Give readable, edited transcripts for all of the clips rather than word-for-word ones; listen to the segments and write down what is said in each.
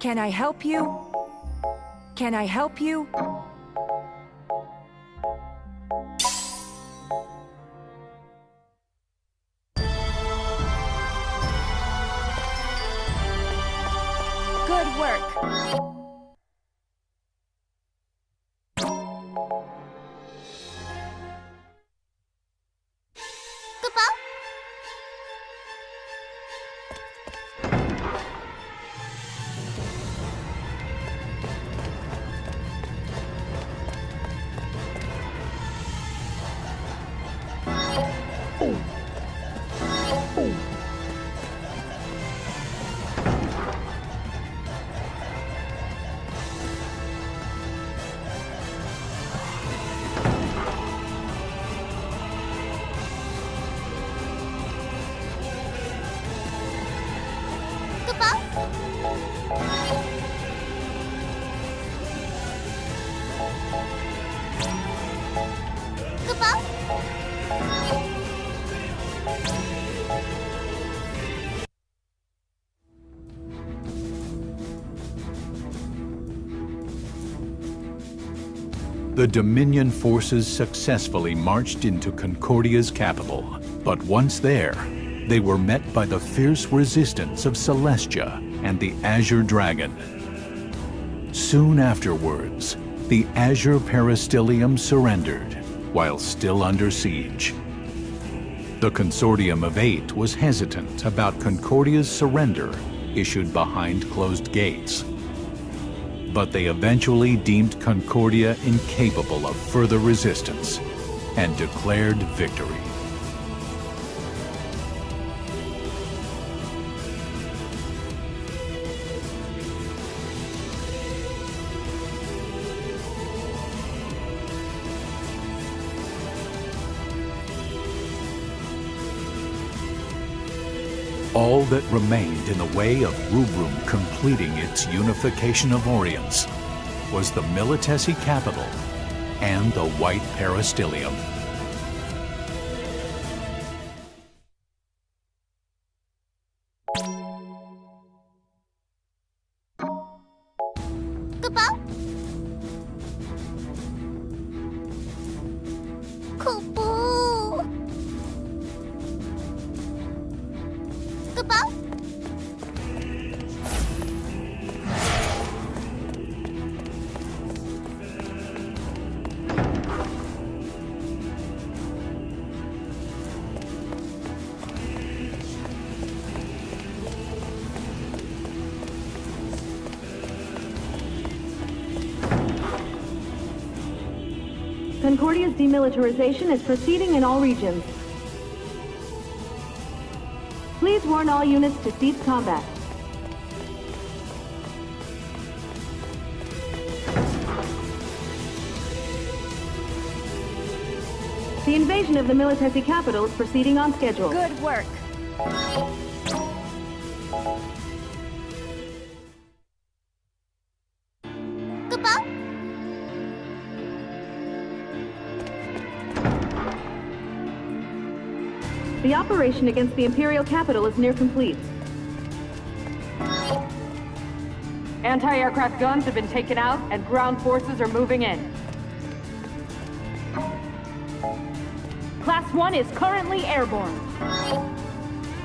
Can I help you? Can I help you? Good work. The Dominion forces successfully marched into Concordia's capital, but once there, they were met by the fierce resistance of Celestia and the Azure Dragon. Soon afterwards, the Azure Peristyllium surrendered, while still under siege. The Consortium of Eight was hesitant about Concordia's surrender, issued behind closed gates. But they eventually deemed Concordia incapable of further resistance and declared victory. All that remained in the way of Rubrum completing its unification of Orients was the Militesi capital and the White Peristyllium. Concordia's demilitarization is proceeding in all regions. Please warn all units to cease combat. The invasion of the Militesi capital is proceeding on schedule. Good work. The operation against the Imperial capital is near complete. Anti-aircraft guns have been taken out and ground forces are moving in. Class 1 is currently airborne.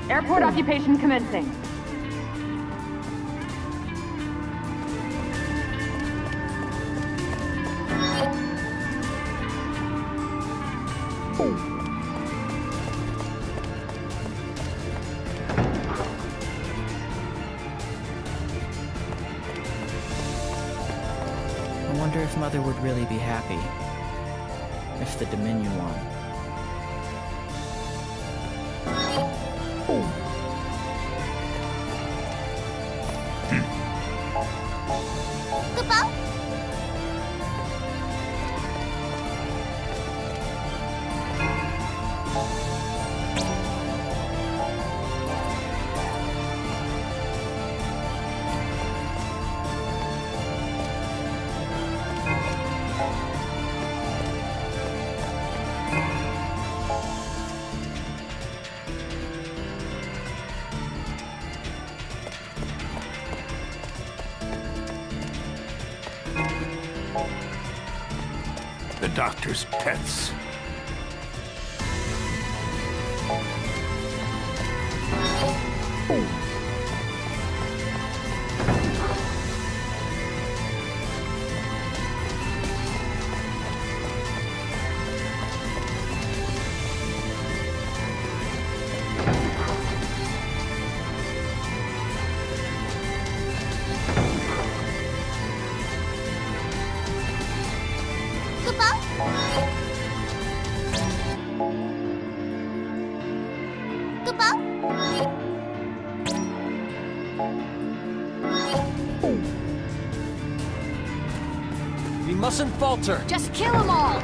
Airport occupation commencing. I wonder if Mother would really be happy if the Dominion won. the doctor's pets. We mustn't falter. Just kill them all!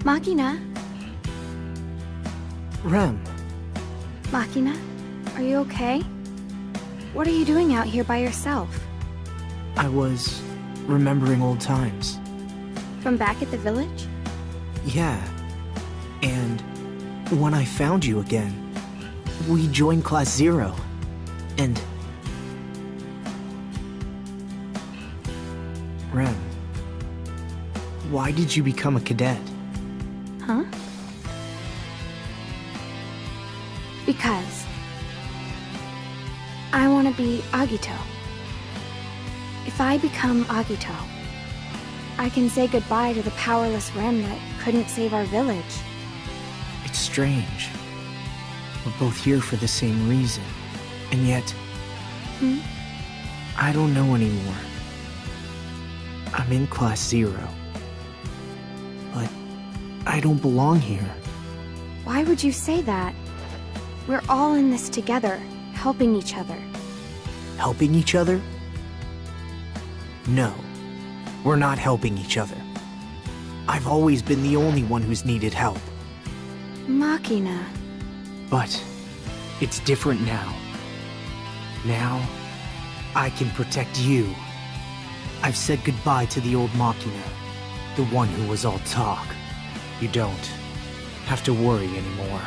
Machina? Rem, Machina? Are you okay? What are you doing out here by yourself? I was remembering old times. From back at the village? Yeah. And when I found you again, we joined Class 0. And... Rem, why did you become a cadet? Huh? Because I want to be Agito. If I become Agito, I can say goodbye to the powerless Rem that couldn't save our village. It's strange. We're both here for the same reason. And yet... I don't know anymore. I'm in Class 0. But I don't belong here. Why would you say that? We're all in this together, helping each other. Helping each other? No, we're not helping each other. I've always been the only one who's needed help. Machina. But it's different now. Now, I can protect you. I've said goodbye to the old Machina, the one who was all talk. You don't have to worry anymore.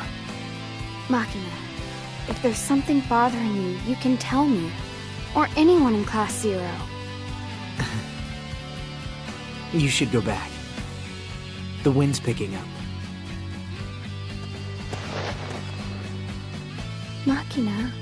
Machina, if there's something bothering you, you can tell me. Or anyone in Class 0. You should go back. The wind's picking up. Machina.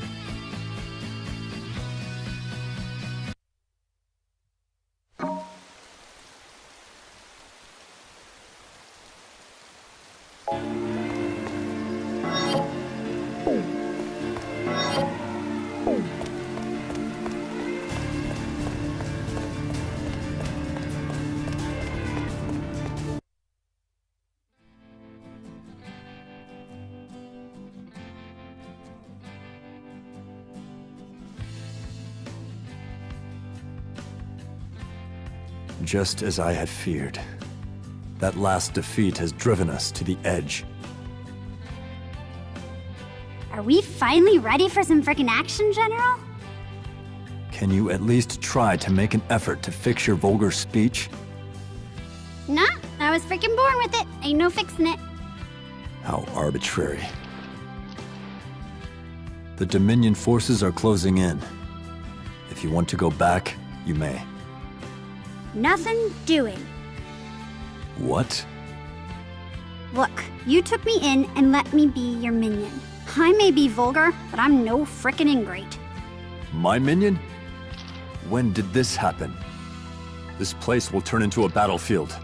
Just as I had feared. That last defeat has driven us to the edge. Are we finally ready for some frickin' action, General? Can you at least try to make an effort to fix your vulgar speech? Nah, I was frickin' born with it. Ain't no fixing it. How arbitrary. The Dominion forces are closing in. If you want to go back, you may. Nothing doing. What? Look, you took me in and let me be your minion. I may be vulgar, but I'm no frickin' ingrate. My minion? When did this happen? This place will turn into a battlefield.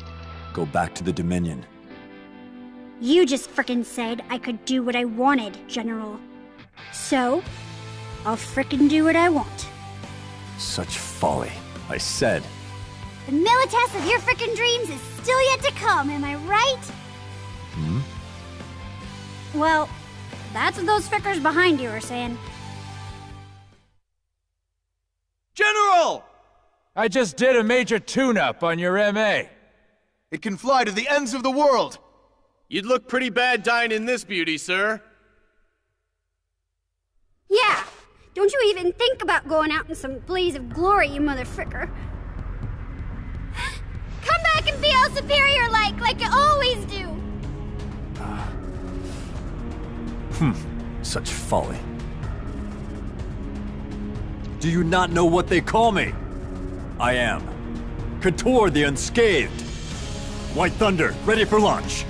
Go back to the Dominion. You just frickin' said I could do what I wanted, General. So, I'll frickin' do what I want. Such folly. I said. The Milites of your frickin' dreams is still yet to come, am I right? Well, that's what those frickers behind you are saying. General! I just did a major tune-up on your MA. It can fly to the ends of the world. You'd look pretty bad dying in this beauty, sir. Yeah, Don't you even think about going out in some blaze of glory, you motherfricker. Come back and be all superior-like you always do! Such folly. Do you not know what they call me? I am Couture the Unscathed. White Thunder, ready for launch.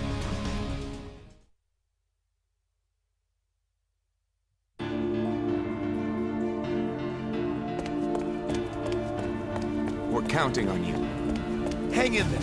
We're counting on you. Hang in there.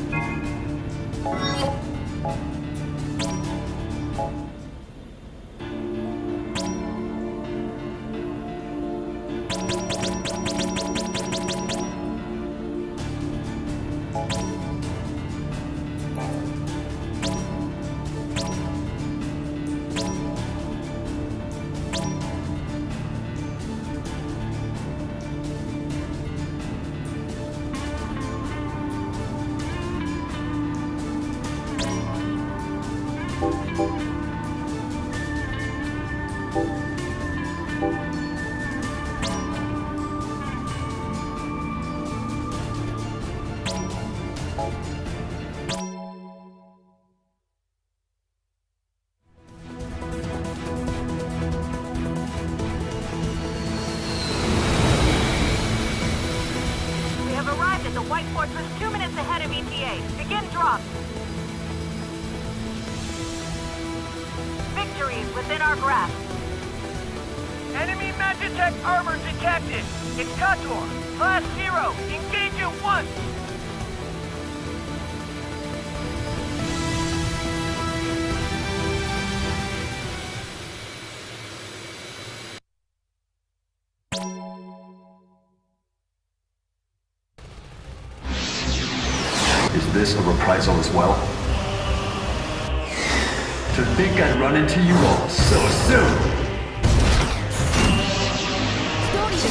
Within our grasp. Enemy Magitech armor detected. It's Couture. Class 0. Engage at once. Is this a reprisal as well? To think I'd run into you all so soon!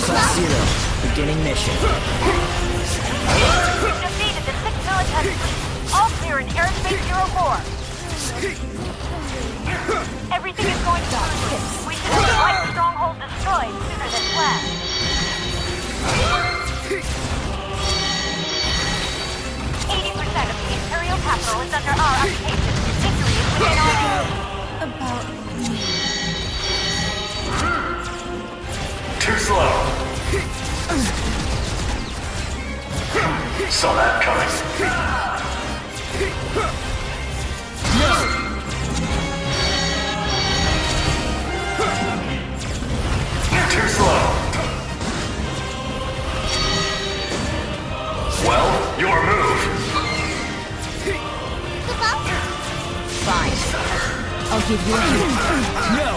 Class 0, beginning mission. We've defeated the 6th military fleet. All clear in airspace 04. Everything is going smoothly. We should have the White Stronghold destroyed sooner than planned. 80% of the Imperial capital is under our occupation. Victory is within our... About me. Too slow. Saw that coming. Too slow. Well, your move. Fine. I'll give you a hint. No!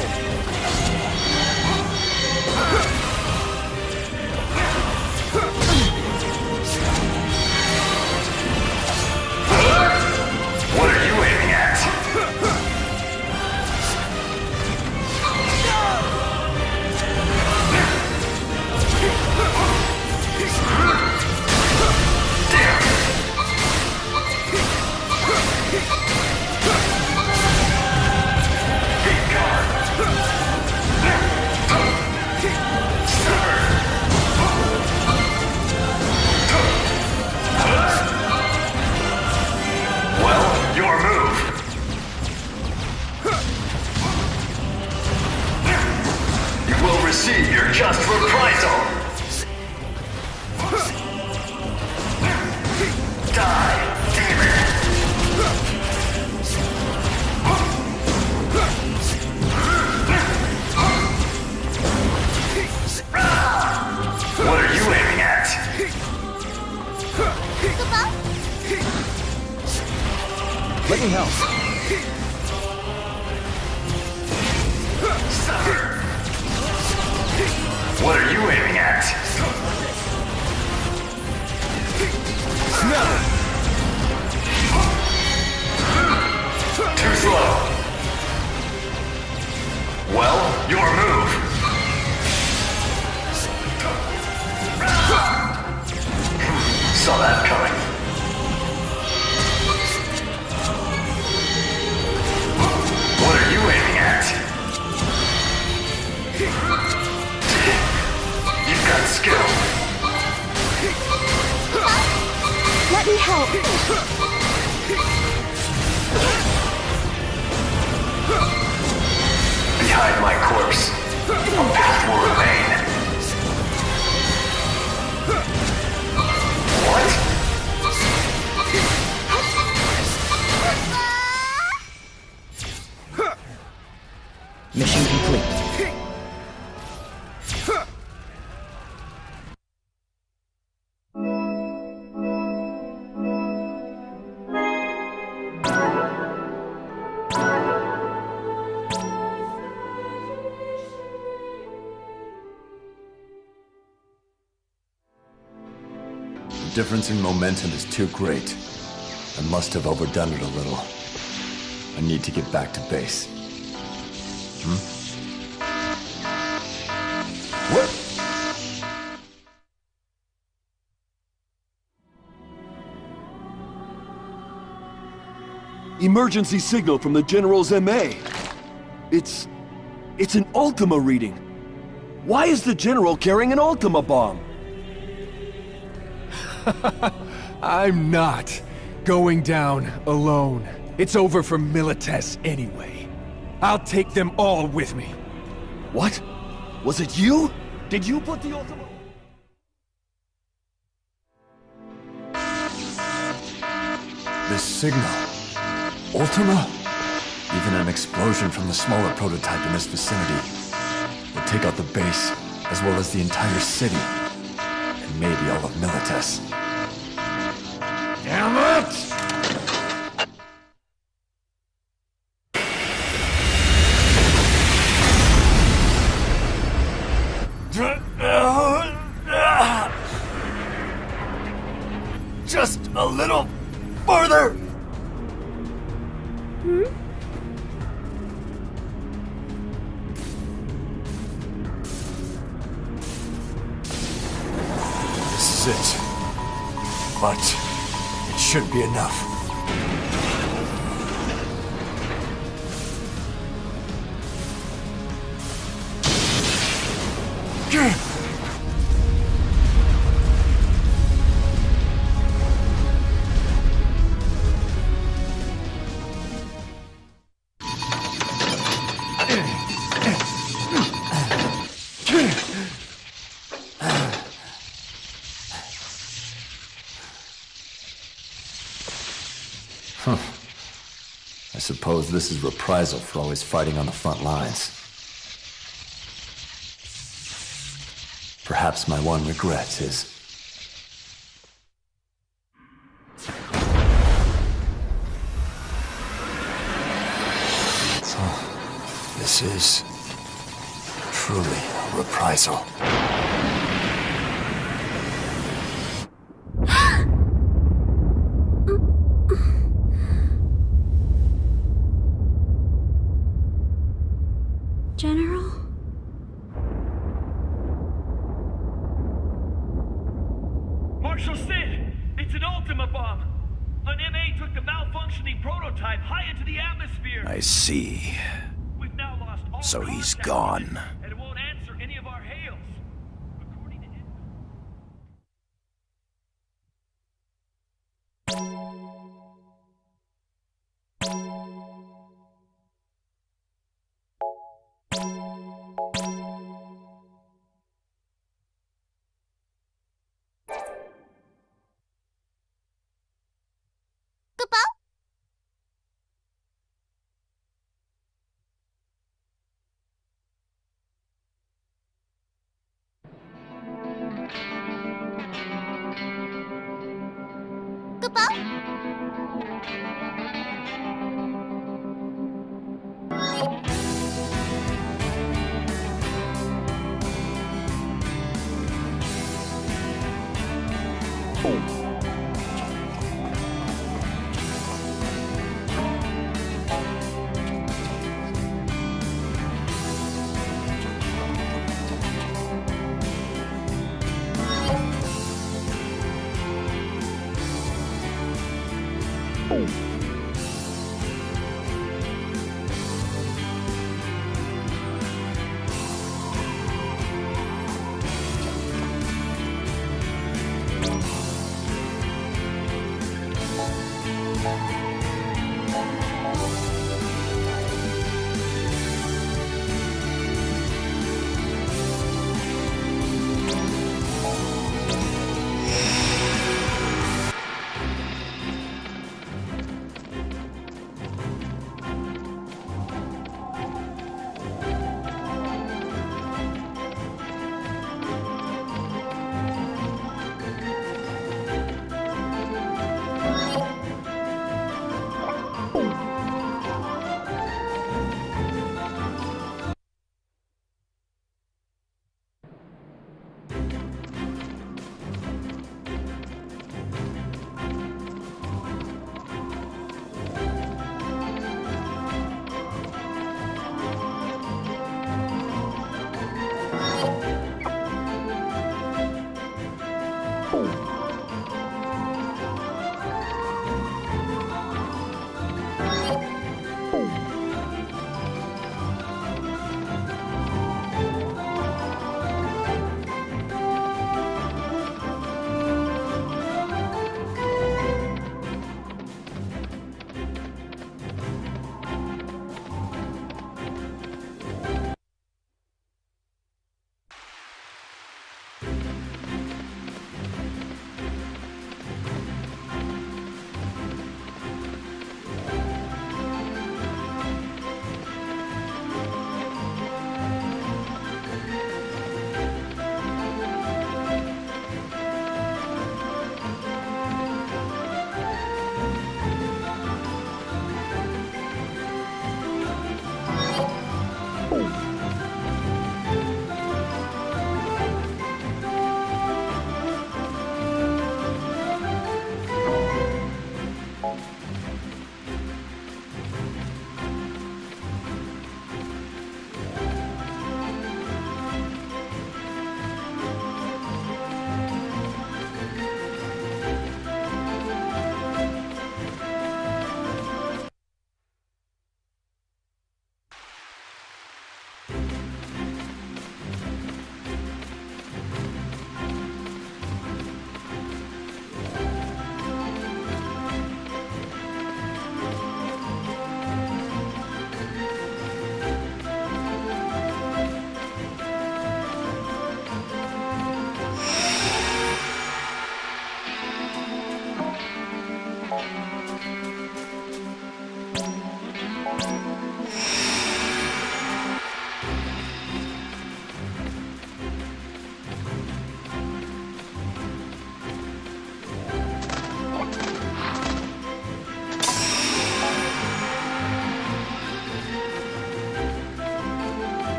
What are you aiming at? Well, your move. You will receive your just reprisal. Die, demon. What are you aiming at? Let me help. Suffer. What are you aiming at? No! Too slow. Well, your move. Saw that coming. What are you aiming at? The difference in momentum is too great. I must have overdone it a little. I need to get back to base. What? Emergency signal from the General's MA. It's an Ultima reading. Why is the General carrying an Ultima bomb? I'm not going down alone. It's over for Milites anyway. I'll take them all with me. What? Was it you? Did you put the Ultima... This signal. Ultima? Even an explosion from the smaller prototype in this vicinity would take out the base, as well as the entire city. And maybe all of Milites. Damn it! Just a little further! This is it. But it should be enough. I suppose this is reprisal for always fighting on the front lines. Perhaps my one regret is... This is truly a reprisal. General? Marshal Sid, it's an Ultima bomb. An MA took the malfunctioning prototype high into the atmosphere. I see. We've now lost all So he's contact gone. with it, and it won't answer any of our hails. According to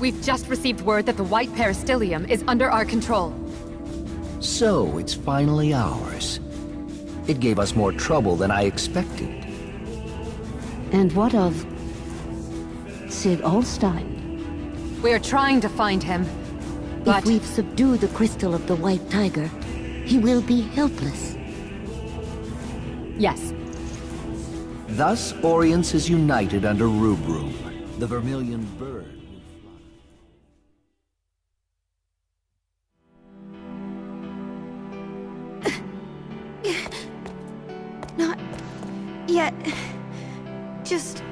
We've just received word that the White Peristilium is under our control. So, it's finally ours. It gave us more trouble than I expected. And what of Sid Olstein? We are trying to find him, but if we've subdued the crystal of the White Tiger, he will be helpless. Yes. Thus, Orience is united under Rubrum. The Vermilion Bird. Not yet. Just...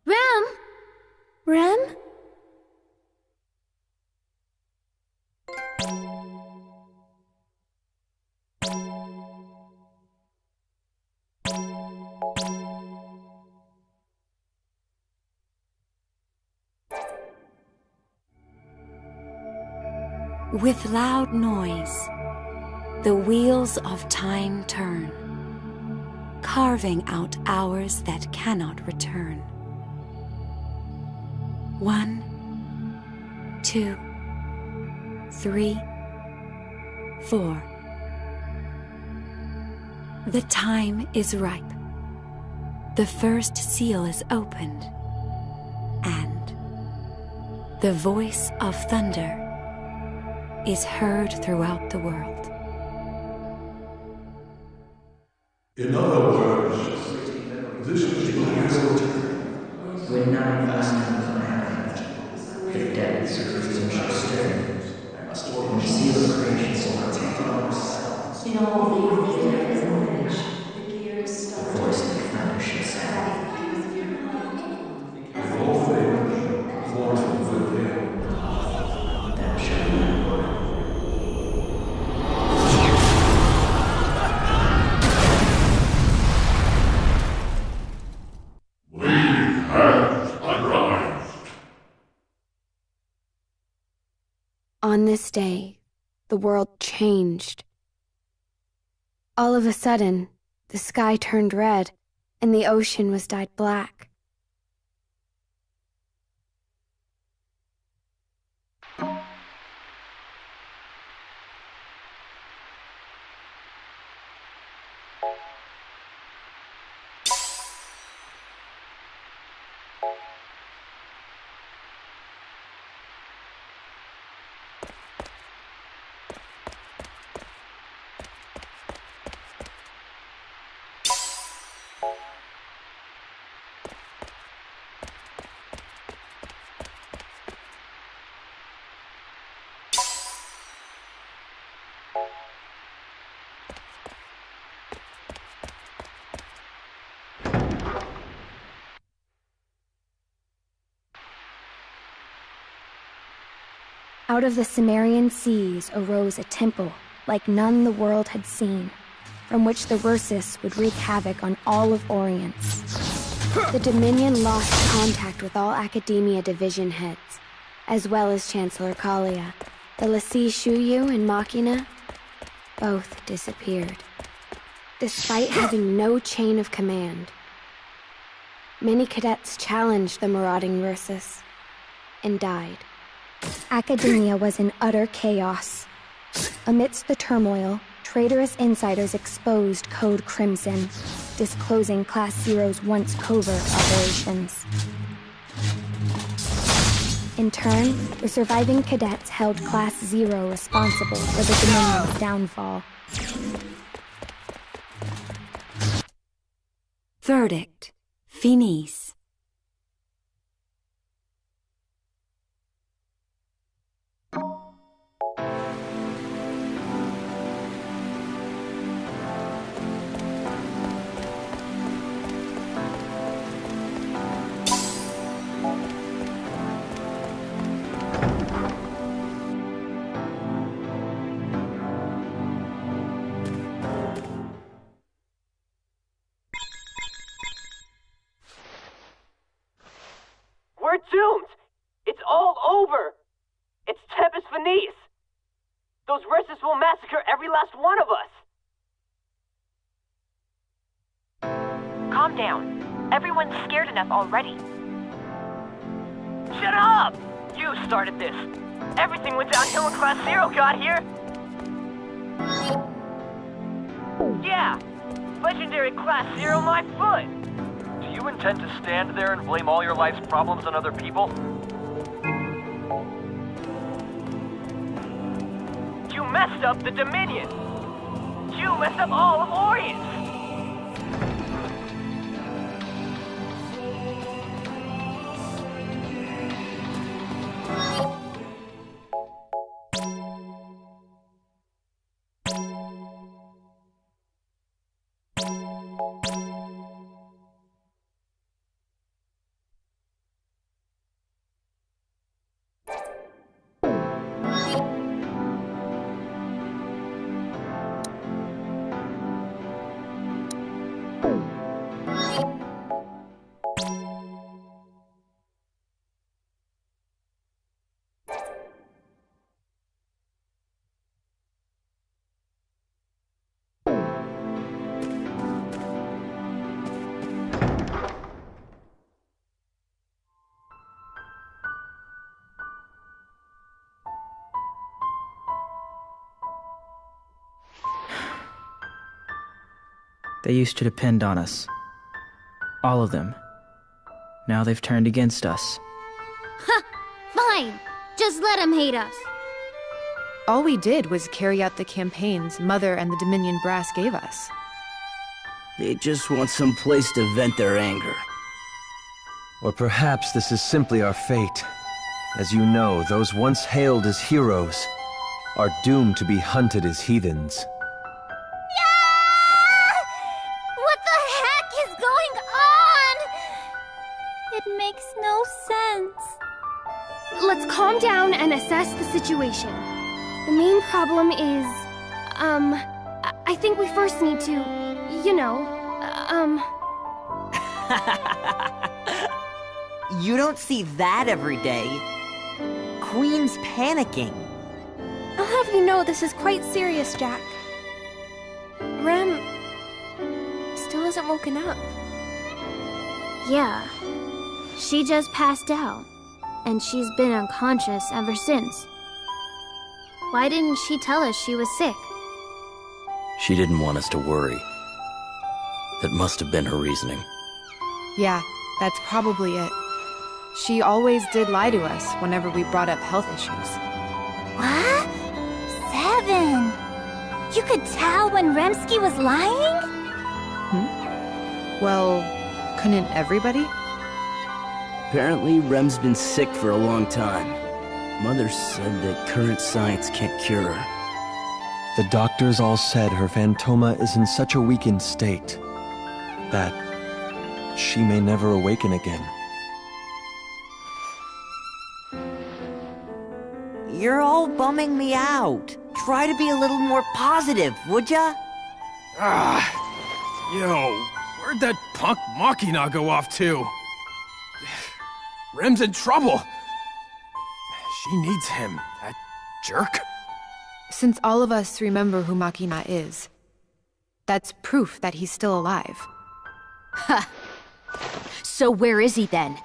Rem? Rem? With loud noise, the wheels of time turn, carving out hours that cannot return. 1, 2, 3, 4. The time is ripe. The first seal is opened, and the voice of thunder is heard throughout the world. In other words, this is the year when 9,000 come happened, the depths of freedom shall stir, and the seal of creation shall protect ourselves. In all the knowledge, the voice of the thunder shall sound. With all things, mortal with him. Thou shalt know. On this day, the world changed. All of a sudden, the sky turned red, and the ocean was dyed black. Out of the Cimmerian seas arose a temple like none the world had seen, from which the Ursus would wreak havoc on all of Orient. The Dominion lost contact with all Academia division heads, as well as Chancellor Kalia. The Lassie Shuyu and Machina both disappeared, despite having no chain of command. Many cadets challenged the marauding Ursus and died. Academia was in utter chaos. Amidst the turmoil, traitorous insiders exposed Code Crimson, disclosing Class Zero's once covert operations. In turn, the surviving cadets held Class Zero responsible for the Dominion's downfall. Verdict. Finis. We're doomed! It's all over! It's Tempest Finis! Those Ursus will massacre every last one of us! Calm down. Everyone's scared enough already. Shut up! You started this! Everything went downhill when Class Zero got here! Yeah! Legendary Class Zero my foot! Do you intend to stand there and blame all your life's problems on other people? You messed up the Dominion! You messed up all of Orient! They used to depend on us. All of them. Now they've turned against us. Ha! Fine! Just let them hate us. All we did was carry out the campaigns Mother and the Dominion brass gave us. They just want some place to vent their anger. Or perhaps this is simply our fate. As you know, those once hailed as heroes are doomed to be hunted as heathens. What the heck is going on? It makes no sense. Let's calm down and assess the situation. The main problem is, I think we first need to, You don't see that every day. Queen's panicking. I'll have you know this is quite serious, Jack. Rem still hasn't woken up. Yeah. She just passed out, and she's been unconscious ever since. Why didn't she tell us she was sick? She didn't want us to worry. That must have been her reasoning. Yeah, that's probably it. She always did lie to us whenever we brought up health issues. What? 7? You could tell when Remsky was lying? Well, couldn't everybody? Apparently, Rem's been sick for a long time. Mother said that current science can't cure her. The doctors all said her Phantoma is in such a weakened state that she may never awaken again. You're all bumming me out. Try to be a little more positive, would ya? Yo, where'd that punk Machina go off to? Rem's in trouble. She needs him, that jerk. Since all of us remember who Machina is, that's proof that he's still alive. Ha! So where is he then?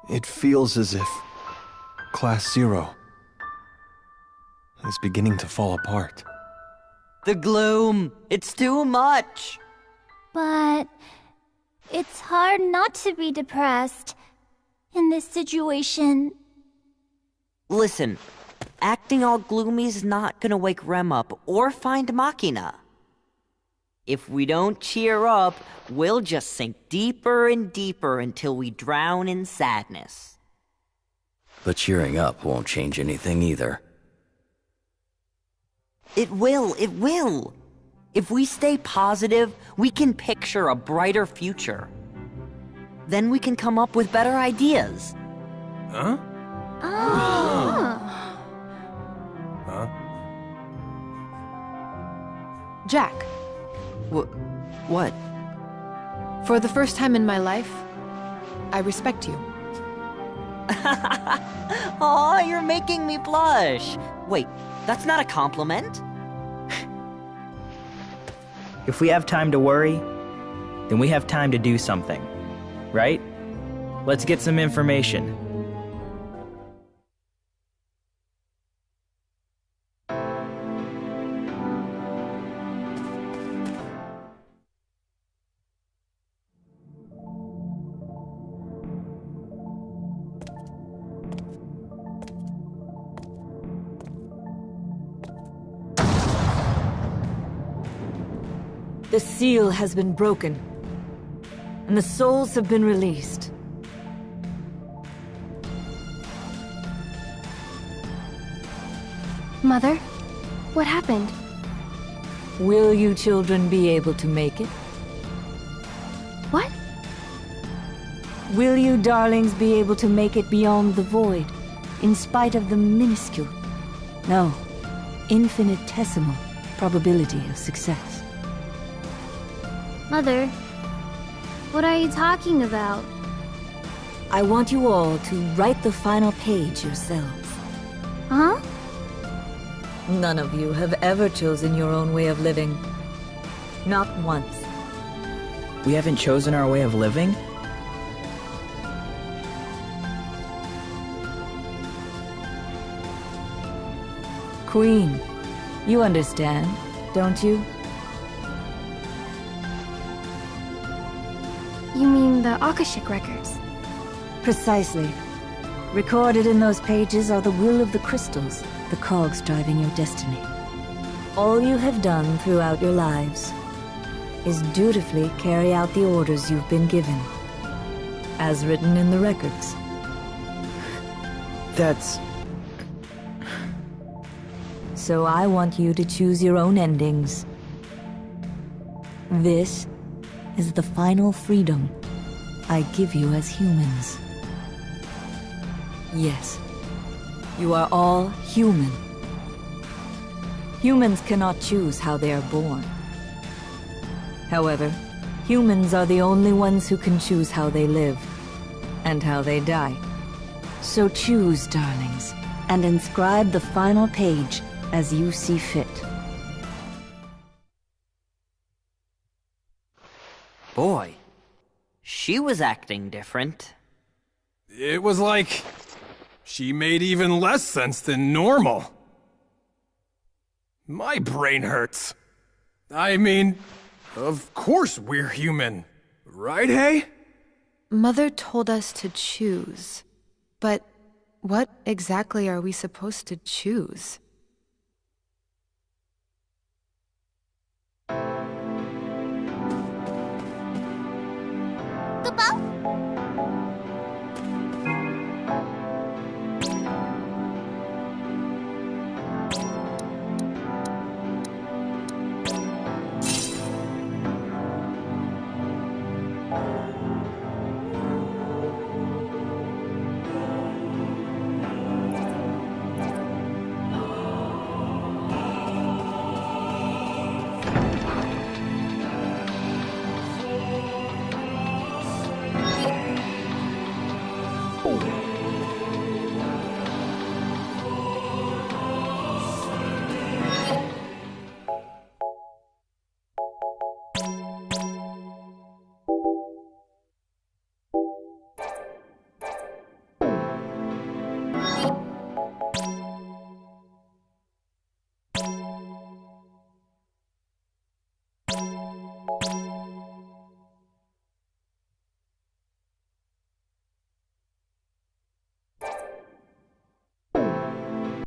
It feels as if Class 0 is beginning to fall apart. The gloom! It's too much! But it's hard not to be depressed in this situation. Listen, acting all gloomy's not gonna wake Rem up or find Machina. If we don't cheer up, we'll just sink deeper and deeper until we drown in sadness. But cheering up won't change anything either. It will. If we stay positive, we can picture a brighter future. Then we can come up with better ideas. Huh? Oh. Huh? Jack. What? For the first time in my life, I respect you. Aw, you're making me blush. Wait, that's not a compliment? If we have time to worry, then we have time to do something, right? Let's get some information. The seal has been broken, and the souls have been released. Mother, what happened? Will you children be able to make it? What? Will you darlings be able to make it beyond the void, in spite of the minuscule, no, infinitesimal probability of success? Mother, what are you talking about? I want you all to write the final page yourselves. Huh? None of you have ever chosen your own way of living. Not once. We haven't chosen our way of living? Queen, you understand, don't you? You mean the Akashic records? Precisely. Recorded in those pages are the will of the crystals, the cogs driving your destiny. All you have done throughout your lives is dutifully carry out the orders you've been given, as written in the records. That's... So I want you to choose your own endings. This is the final freedom I give you as humans. Yes, you are all human. Humans cannot choose how they are born. However, humans are the only ones who can choose how they live and how they die. So choose, darlings, and inscribe the final page as you see fit. Boy, she was acting different. It was like she made even less sense than normal. My brain hurts. I mean, of course we're human, right, hey? Mother told us to choose, but what exactly are we supposed to choose?